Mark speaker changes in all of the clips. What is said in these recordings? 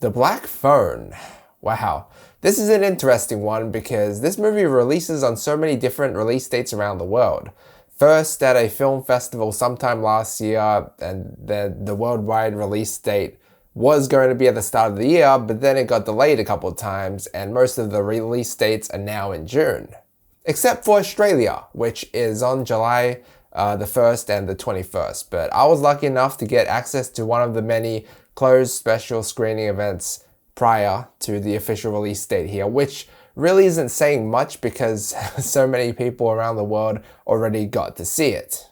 Speaker 1: The Black Phone. Wow. This is an interesting one because this movie releases on so many different release dates around the world. First at a film festival sometime last year, and then the worldwide release date was going to be at the start of the year, but then it got delayed a couple of times, and most of the release dates are now in June. Except for Australia, which is on July the 1st and the 21st. But I was lucky enough to get access to one of the many closed special screening events prior to the official release date here, which really isn't saying much because so many people around the world already got to see it.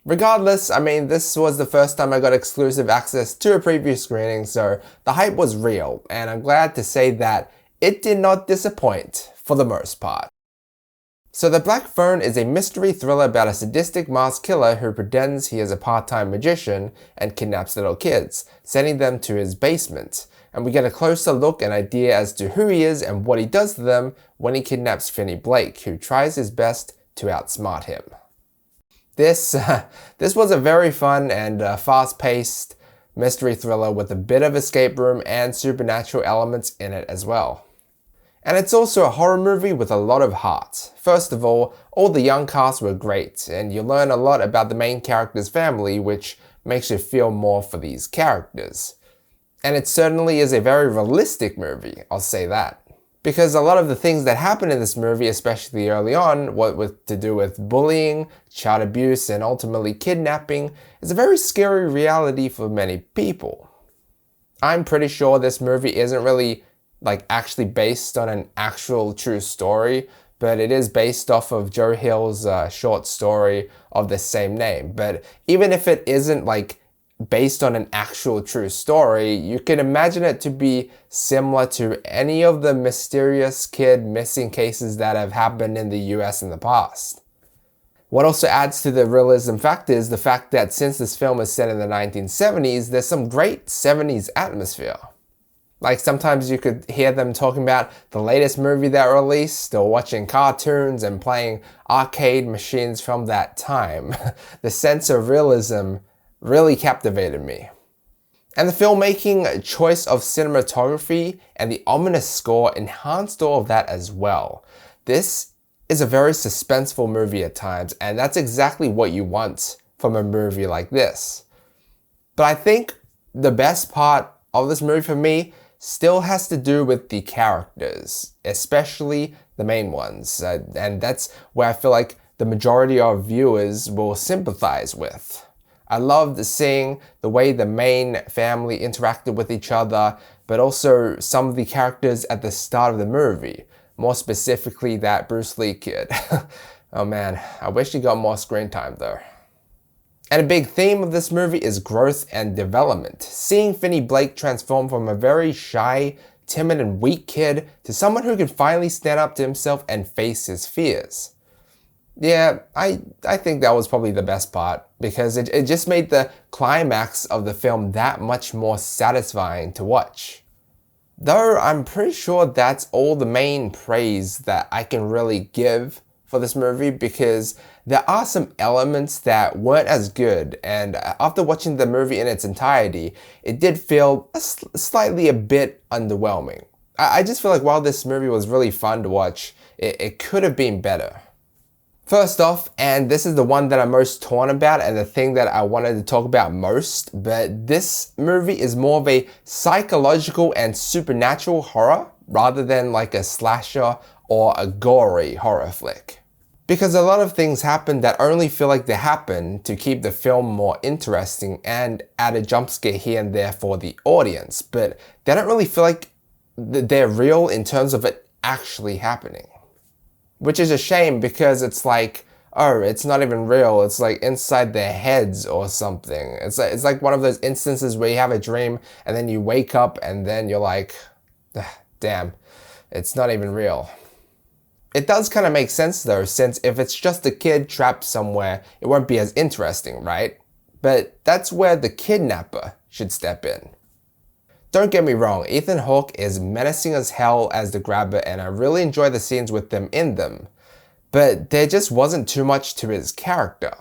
Speaker 1: Regardless, I mean, this was the first time I got exclusive access to a preview screening, so the hype was real, and I'm glad to say that it did not disappoint for the most part. So The Black Phone is a mystery thriller about a sadistic masked killer who pretends he is a part-time magician and kidnaps little kids, sending them to his basement. And we get a closer look and idea as to who he is and what he does to them when he kidnaps Finney Blake, who tries his best to outsmart him. This was a very fun and fast-paced mystery thriller with a bit of escape room and supernatural elements in it as well. And it's also a horror movie with a lot of heart. First of all the young cast were great, and you learn a lot about the main character's family, which makes you feel more for these characters. And it certainly is a very realistic movie, I'll say that. Because a lot of the things that happen in this movie, especially early on, what to do with bullying, child abuse, and ultimately kidnapping, is a very scary reality for many people. I'm pretty sure this movie isn't really actually based on an actual true story, but it is based off of Joe Hill's short story of the same name. But even if it isn't based on an actual true story, you can imagine it to be similar to any of the mysterious kid missing cases that have happened in the US in the past. What also adds to the realism factor is the fact that since this film is set in the 1970s, there's some great 70s atmosphere. Sometimes you could hear them talking about the latest movie that released, or watching cartoons and playing arcade machines from that time. The sense of realism really captivated me. And the filmmaking, choice of cinematography, and the ominous score enhanced all of that as well. This is a very suspenseful movie at times, and that's exactly what you want from a movie like this. But I think the best part of this movie for me still has to do with the characters, especially the main ones. And that's where I feel like the majority of viewers will sympathize with. I loved seeing the way the main family interacted with each other, but also some of the characters at the start of the movie. More specifically, that Bruce Lee kid. Oh man, I wish he got more screen time though. And a big theme of this movie is growth and development. Seeing Finney Blake transform from a very shy, timid and weak kid to someone who can finally stand up to himself and face his fears. Yeah, I think that was probably the best part, because it just made the climax of the film that much more satisfying to watch. Though I'm pretty sure that's all the main praise that I can really give for this movie, because there are some elements that weren't as good, and after watching the movie in its entirety, it did feel slightly a bit underwhelming. I just feel like while this movie was really fun to watch, it could have been better. First off, and this is the one that I'm most torn about and the thing that I wanted to talk about most, but this movie is more of a psychological and supernatural horror rather than a slasher or a gory horror flick. Because a lot of things happen that only feel like they happen to keep the film more interesting and add a jump scare here and there for the audience, but they don't really feel like they're real in terms of it actually happening. Which is a shame, because it's it's not even real, it's inside their heads or something. It's like one of those instances where you have a dream and then you wake up and then you're like, damn, it's not even real. It does kind of make sense though, since if it's just a kid trapped somewhere, it won't be as interesting, right? But that's where the kidnapper should step in. Don't get me wrong, Ethan Hawke is menacing as hell as the grabber, and I really enjoy the scenes with them in them. But there just wasn't too much to his character.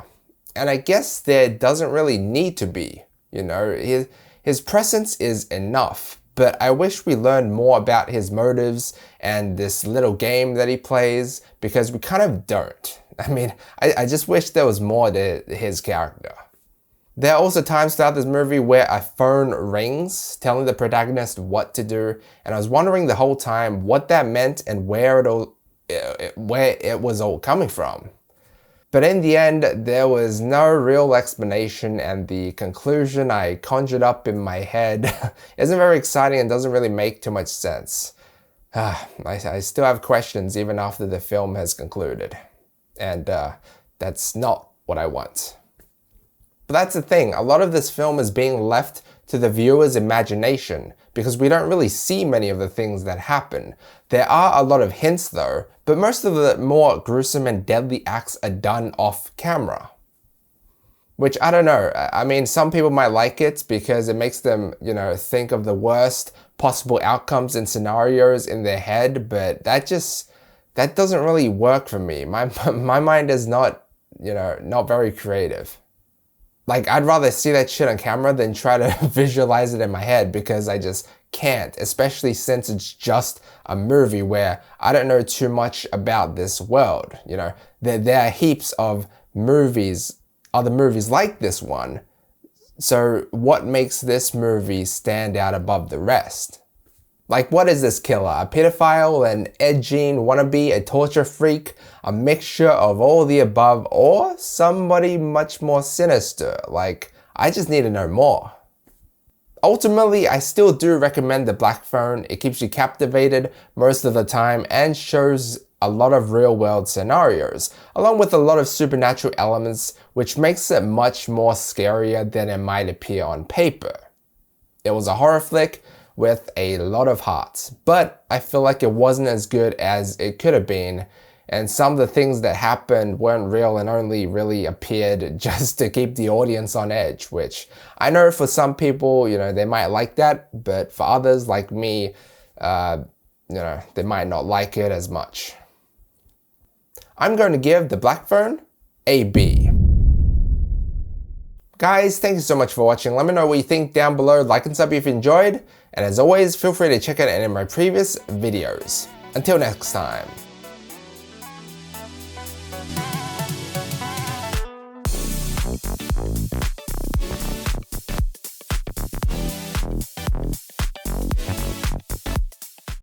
Speaker 1: And I guess there doesn't really need to be, His presence is enough, but I wish we learned more about his motives and this little game that he plays, because we kind of don't. I mean, I just wish there was more to his character. There are also times throughout this movie where a phone rings, telling the protagonist what to do, and I was wondering the whole time what that meant and where it was all coming from. But in the end, there was no real explanation, and the conclusion I conjured up in my head isn't very exciting and doesn't really make too much sense. I still have questions even after the film has concluded. And that's not what I want. But that's the thing, a lot of this film is being left to the viewer's imagination because we don't really see many of the things that happen. There are a lot of hints though, but most of the more gruesome and deadly acts are done off camera. Which, I don't know, I mean, some people might like it because it makes them, think of the worst possible outcomes and scenarios in their head, but that doesn't really work for me. My mind is not very creative. Like, I'd rather see that shit on camera than try to visualize it in my head, because I just can't, especially since it's just a movie where I don't know too much about this world. There are heaps of other movies like this one. So what makes this movie stand out above the rest? Like, what is this killer? A pedophile, an Ed Gein wannabe, a torture freak, a mixture of all the above, or somebody much more sinister? Like, I just need to know more. Ultimately, I still do recommend The Black Phone. It keeps you captivated most of the time and shows a lot of real-world scenarios, along with a lot of supernatural elements, which makes it much more scarier than it might appear on paper. It was a horror flick with a lot of heart, but I feel like it wasn't as good as it could have been, and some of the things that happened weren't real and only really appeared just to keep the audience on edge, which I know for some people, they might like that, but for others like me, they might not like it as much. I'm going to give The Black Phone a B. Guys, thank you so much for watching. Let me know what you think down below. Like and sub if you enjoyed. And as always, feel free to check out any of my previous videos. Until next time.